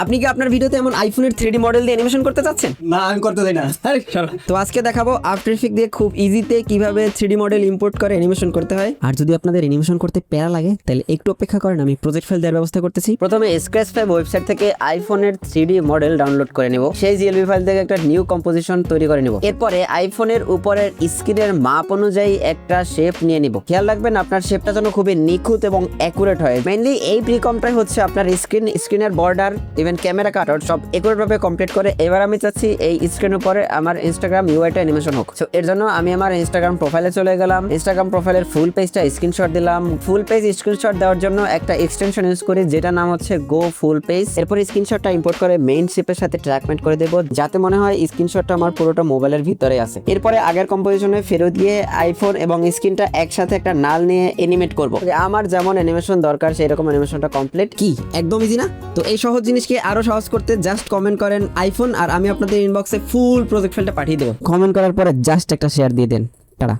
আপনি কি আপনার ভিডিওতে এমন আইফোনের 3D মডেল দিয়ে অ্যানিমেশন করতে চাচ্ছেন? না আমি করতে চাই না। আরে চলো, তো আজকে দেখাবো আফটার ইফেক্ট দিয়ে খুব ইজিতে কিভাবে 3D মডেল ইম্পোর্ট করে অ্যানিমেশন করতে হয়। আর যদি আপনাদের অ্যানিমেশন করতে প্যারা লাগে তাহলে একটু অপেক্ষা করেন, আমি প্রজেক্ট ফাইল দেওয়ার ব্যবস্থা করতেছি। প্রথমে স্ক্র্যাচ 5 ওয়েবসাইট থেকে আইফোনের 3D মডেল ডাউনলোড করে নেব। সেই জিএলবি ফাইল থেকে একটা নিউ কম্পোজিশন তৈরি করে নেব। এরপরে আইফোনের উপরের স্ক্রিনের মাপ অনুযায়ী একটা শেপ নিয়ে নিব। খেয়াল রাখবেন আপনার শেপটা যেন খুবই নিখুঁত এবং অ্যাকুরেট হয়। মেইনলি এই প্রিকমটাই হচ্ছে আপনার স্ক্রিনের বর্ডার ইভেন ক্যামেরা কাটআউট সব একুরেট ভাবে কমপ্লিট করে। এবার আমি চাচ্ছি এই স্ক্রিনের উপরে আমার ইনস্টাগ্রাম ইউআইটা অ্যানিমেশন হোক। সো এর জন্য আমি আমার ইনস্টাগ্রাম প্রোফাইলে চলে গেলাম। ইনস্টাগ্রাম প্রোফাইলের ফুল পেজটা স্ক্রিনশট দিলাম। ফুল পেজ স্ক্রিনশট দেওয়ার জন্য একটা এক্সটেনশন ইউজ করি যেটা নাম হচ্ছে গো ফুল পেজ। এরপর স্ক্রিনশটটা ইম্পোর্ট করে মেইন শিপের সাথে ট্র্যাকমেন্ট করে দেব, যাতে মনে হয় স্ক্রিনশটটা আমার পুরোটা মোবাইলের ভিতরে আছে। এরপরে আগের কম্পোজিশনে ফেরত গিয়ে আইফোন এবং স্ক্রিনটা একসাথে একটা নাল নিয়ে অ্যানিমেট করব। আমার যেমন অ্যানিমেশন দরকার সেই রকম অ্যানিমেশনটা কমপ্লিট। কি একদম ইজি না? তো এই সহজ জিনিসকে আরো সহজ করতে জাস্ট কমেন্ট করেন আইফোন, আর আমি আপনাদের ইনবক্সে ফুল প্রজেক্ট ফাইলটা পাঠিয়ে দেবো। কমেন্ট করার পরে জাস্ট একটা শেয়ার দিয়ে দেন। টাটা।